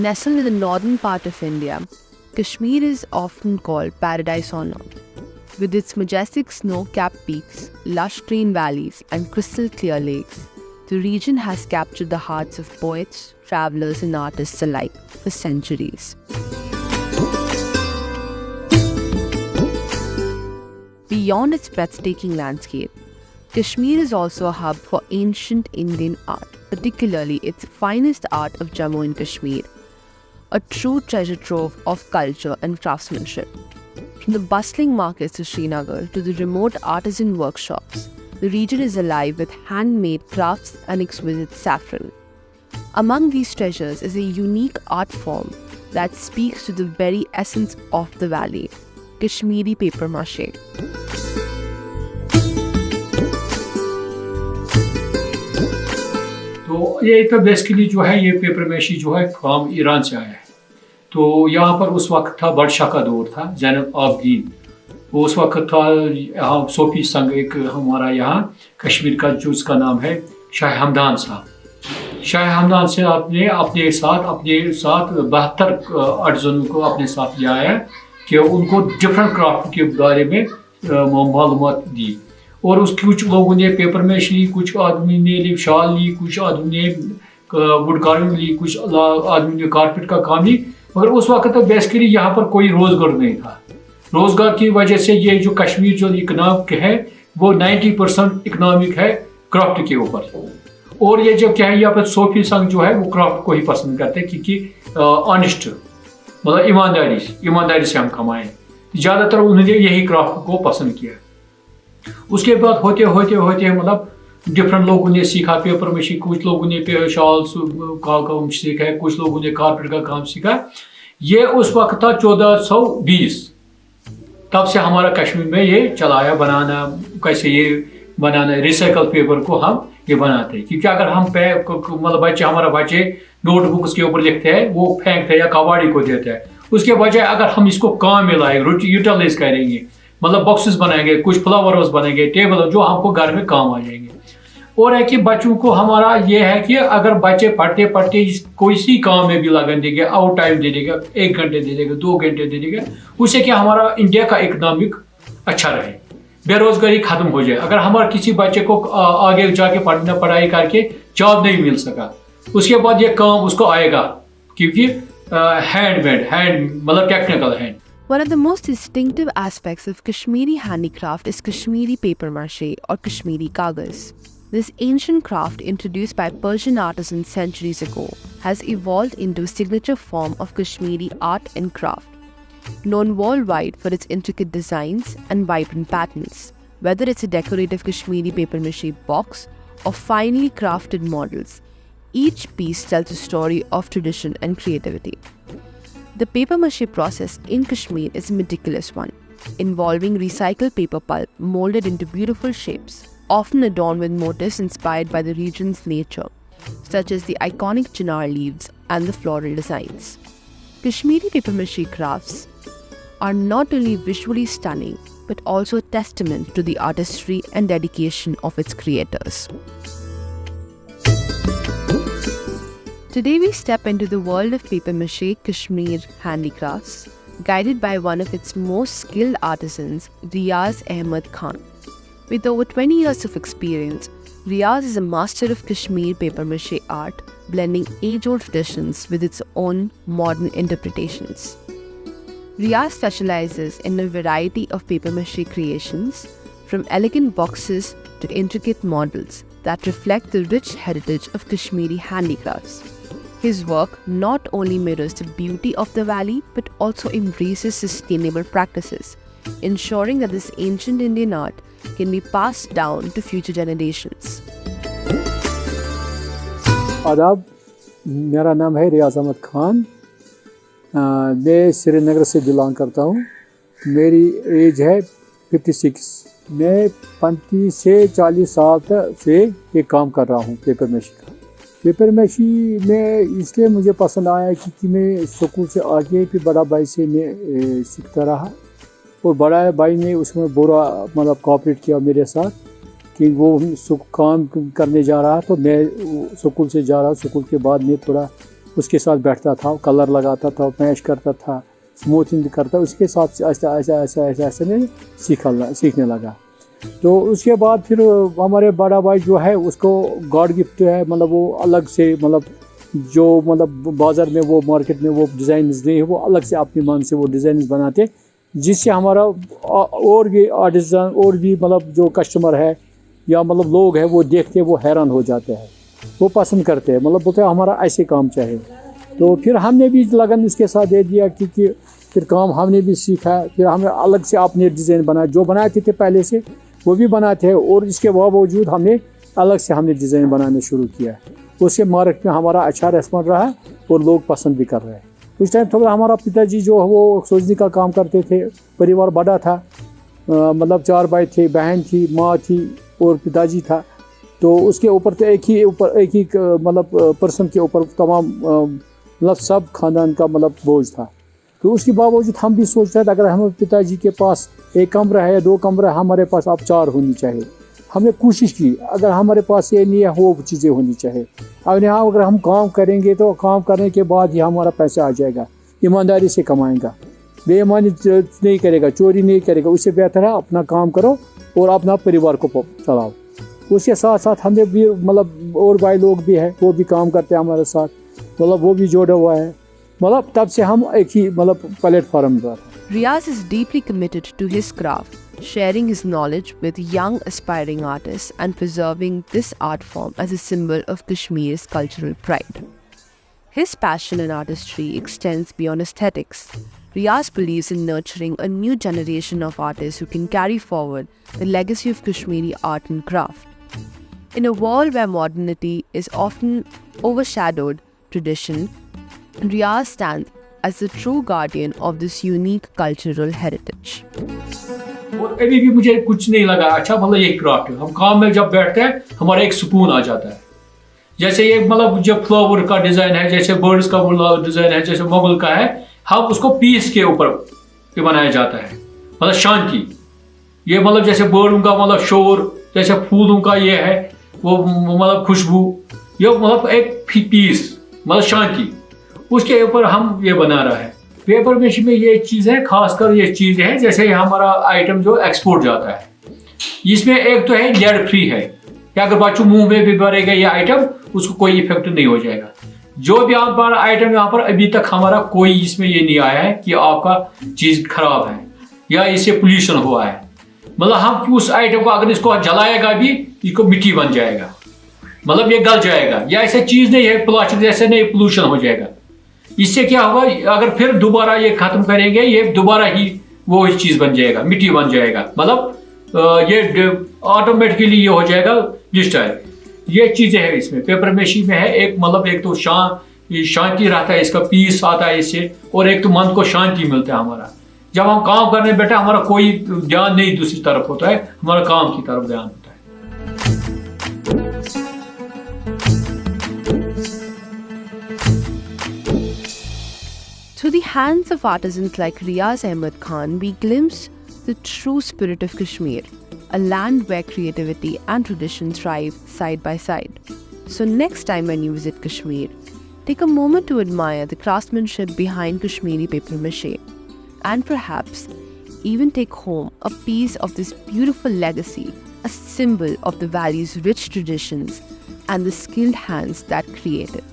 Nestled in the northern part of India, Kashmir is often called paradise on earth. With its majestic snow-capped peaks, lush green valleys, and crystal-clear lakes, the region has captured the hearts of poets, travelers, and artists alike for centuries. Beyond its breathtaking landscape, Kashmir is also a hub for ancient Indian art, particularly its finest art of Jammu and Kashmir, a true treasure trove of culture and craftsmanship. From the bustling markets of Srinagar to the remote artisan workshops, the region is alive with handmade crafts and exquisite saffron. Among these treasures is a unique art form that speaks to the very essence of the valley, Kashmiri paper mache. तो ये तो basically जो है ये paper meshy जो है from Iran से आया है। तो यहाँ पर उस वक्त था बादशाह का दौर था, ज़ैनब आबदीन, वो उस वक्त था। यहाँ सोफी संघ एक हमारा यहाँ कश्मीर का जो उसका नाम है शाह हमदान साहब। शाह हमदान से आपने अपने साथ 72 आर्टिजनों को अपने साथ लिया है कि उनको डिफरेंट क्राफ्ट के बारे में मालूमात दी। और उस कुछ लोगों ने पेपर मैशी ली, कुछ आदमी ने ली शाल ली, कुछ आदमी ने वुड कार्विंग ली, कुछ आदमी ने कारपेट का काम ली। मगर उस वक्त तक बेसिकली यहाँ पर कोई रोज़गार नहीं था। रोज़गार की वजह से ये जो कश्मीर जो इकनॉमिक है वो 90% इकनॉमिक है क्राफ्ट के ऊपर। और ये जो क्या है यहाँ पर सोफी संघ जो है वो क्राफ्ट को ही पसंद करते हैं, क्योंकि ऑनेस्ट मतलब ईमानदारी से हम कमाएं। ज़्यादातर उन्होंने यही क्राफ्ट को पसंद किया। उसके बाद होते मतलब डिफरेंट लोगों ने सीखा पेपर मैशी, कुछ लोगों ने शॉल्स का काम सीखा है, कुछ लोगों ने कारपेट का काम सीखा। ये उस वक्त था 1420। तब से हमारा कश्मीर में ये चलाया बनाना, कैसे ये बनाना रिसाइकल पेपर को हम ये बनाते हैं। क्योंकि अगर हम मतलब हमारा बच्चे नोटबुक्स के ऊपर लिखते हैं, वो फेंकते हैं या कबाड़ी को देते हैं। उसके बजाय अगर हम इसको काम में लाएंगे, यूटिलाइज करेंगे, मतलब बॉक्सेस बनाएंगे, कुछ फ्लावर्स बनेंगे, टेबल जो हमको घर में काम आ जाएंगे। और है कि बच्चों को हमारा ये है कि अगर बच्चे पढ़ते पढ़ते कोई सी काम में भी लगन देंगे, आउट टाइम दे देगा, 1 घंटे दे देगा, 2 घंटे दे देगा, उससे कि हमारा इंडिया का इकोनॉमिक अच्छा रहे, बेरोजगारी खत्म हो जाए। अगर हमारे किसी बच्चे को आगे जाके पढ़ाई करके जॉब नहीं मिल सका, उसके बाद ये काम उसको आएगा, क्योंकि हैंड मतलब technical hand. One of the most distinctive aspects of Kashmiri handicraft is Kashmiri paper mache or Kashmiri kagas. This ancient craft, introduced by Persian artisans centuries ago, has evolved into a signature form of Kashmiri art and craft. Known worldwide for its intricate designs and vibrant patterns, whether it's a decorative Kashmiri paper mache box or finely crafted models, each piece tells a story of tradition and creativity. The paper mache process in Kashmir is a meticulous one, involving recycled paper pulp molded into beautiful shapes, often adorned with motifs inspired by the region's nature, such as the iconic chinar leaves and the floral designs. Kashmiri paper mache crafts are not only visually stunning, but also a testament to the artistry and dedication of its creators. Today we step into the world of paper mache Kashmir handicrafts, guided by one of its most skilled artisans, Riyaz Ahmed Khan. With over 20 years of experience, Riyaz is a master of Kashmir paper mache art, blending age-old traditions with its own modern interpretations. Riyaz specializes in a variety of paper mache creations, from elegant boxes to intricate models that reflect the rich heritage of Kashmiri handicrafts. His work not only mirrors the beauty of the valley, but also embraces sustainable practices, ensuring that this ancient Indian art can be passed down to future generations. आदाब, मेरा नाम है रियाज अहमद खान। मैं श्रीनगर से belong करता हूँ। मेरी as है 56। मैं 35 से 40 साल से ये काम कर रहा हूँ पेपर मैशी का। पेपर मैशी में इसलिए मुझे पसंद आया क्योंकि मैं स्कूल से आके फिर बड़ा भाई से मैं सीखता रहा, और बड़ा भाई ने उसमें बुरा मतलब कोऑपरेट किया मेरे साथ कि वो काम करने जा रहा, तो मैं स्कूल से जा रहा। स्कूल के बाद मैं थोड़ा उसके साथ बैठता था, कलर लगाता था, मैश करता था, स्मूथिंग करता, उसके साथ ऐसे में सीखने लगा। तो उसके बाद फिर हमारे बड़ा भाई जो है उसको गॉड गिफ्ट है, मतलब वो अलग से, मतलब जो मतलब बाज़ार में वो मार्केट में वो डिज़ाइन नहीं है, वो अलग से अपनी मन से वो डिज़ाइन बनाते, जिससे हमारा और भी आर्टिसन और भी मतलब जो कस्टमर है या मतलब लोग हैं वो देखते वो हैरान हो जाते हैं, वो पसंद करते हैं, मतलब बोलते हैं हमारा ऐसे काम चाहिए। तो फिर हमने भी लगन इसके साथ दे दिया, क्योंकि फिर काम हमने भी सीखा, फिर हमें अलग से अपने डिज़ाइन बनाए, जो बनाते थे पहले से वो भी बनाते हैं, और इसके बावजूद हमने अलग से हमने डिज़ाइन बनाने शुरू किया। उससे मार्केट में हमारा अच्छा रेस्पॉन्स रहा और लोग पसंद भी कर रहे हैं। उस टाइम थोड़ा हमारा पिताजी जो है वो सोचने का काम करते थे, परिवार बड़ा था, मतलब 4 भाई थे, बहन थी, माँ थी और पिताजी था। तो उसके ऊपर तो एक ही मतलब पर्सन के ऊपर तमाम मतलब सब खानदान का मतलब बोझ था। तो उसके बावजूद हम भी सोच रहे थे अगर हमारे पिताजी के पास 1 कमरा है या 2 कमरा है, हमारे पास अब 4 होनी चाहिए। हमने कोशिश की, अगर हमारे पास ये नहीं है वो चीज़ें होनी चाहिए। अब यहाँ अगर हम काम करेंगे तो काम करने के बाद ही हमारा पैसा आ जाएगा, ईमानदारी से कमाएगा, बेईमानी नहीं करेगा, चोरी नहीं करेगा। उससे बेहतर है अपना काम करो और अपना परिवार को चलाओ। उसके साथ साथ हमने भी मतलब और भाई लोग भी हैं, वो भी काम करते हैं हमारे साथ, मतलब वो भी जोड़ा हुआ है, मतलब तब से हम एक ही मतलब प्लेटफॉर्म पर। Riyaz is deeply committed to his craft, sharing his knowledge with young aspiring artists and preserving this art form as a symbol of Kashmir's cultural pride. His passion in artistry extends beyond aesthetics. Riyaz believes in nurturing a new generation of artists who can carry forward the legacy of Kashmiri art and craft. In a world where modernity is often overshadowed tradition, Riyaz stands as the true guardian of this unique cultural heritage. और अभी भी मुझे कुछ नहीं लगा अच्छा, मतलब ये क्राफ्ट है, हम काम में जब बैठते हैं हमारा एक सुकून आ जाता है। जैसे ये मतलब जब फ्लावर का डिजाइन है, जैसे बर्ड्स का डिजाइन है, जैसे मोगल का है, हम उसको पीस के ऊपर बनाया जाता है, मतलब शांति। ये मतलब जैसे बर्डों का मतलब शोर, जैसे फूलों का ये है वो मतलब खुशबू, ये मतलब एक पीस मतलब शांति, उसके ऊपर हम ये बना रहा है। पेपर मेशी में ये चीज़ है, खासकर ये चीज़ है जैसे हमारा आइटम जो एक्सपोर्ट जाता है, इसमें एक तो है लेड फ्री है, कि अगर बच्चों मुंह में भी भरेगा ये आइटम उसको कोई इफेक्ट नहीं हो जाएगा। जो भी हमारा आइटम यहाँ पर अभी तक हमारा कोई इसमें ये नहीं आया है कि आपका चीज़ खराब है या इससे पोल्यूशन हुआ है। मतलब हम उस आइटम को अगर इसको जलाएगा भी इसको मिट्टी बन जाएगा, मतलब ये गल जाएगा, या ऐसा चीज़ नहीं है प्लास्टिक जैसे नहीं पोल्यूशन हो जाएगा। इससे क्या होगा, अगर फिर दोबारा ये खत्म करेंगे ये दोबारा ही वो चीज़ बन जाएगा, मिट्टी बन जाएगा, मतलब ये ऑटोमेटिकली ये हो जाएगा डिस्ट्रॉय। ये चीज़ें हैं इसमें पेपर मेशी में है, एक मतलब एक तो शांति रहता है, इसका पीस आता है इससे, और एक तो मन को शांति मिलता है हमारा। जब हम काम करने बैठे हमारा कोई ध्यान नहीं दूसरी तरफ होता है, हमारा काम की तरफ ध्यान होता है। Through the hands of artisans like Riyaz Ahmed Khan, we glimpse the true spirit of Kashmir, a land where creativity and tradition thrive side by side. So next time when you visit Kashmir, take a moment to admire the craftsmanship behind Kashmiri paper mache, and perhaps even take home a piece of this beautiful legacy, a symbol of the valley's rich traditions and the skilled hands that create it.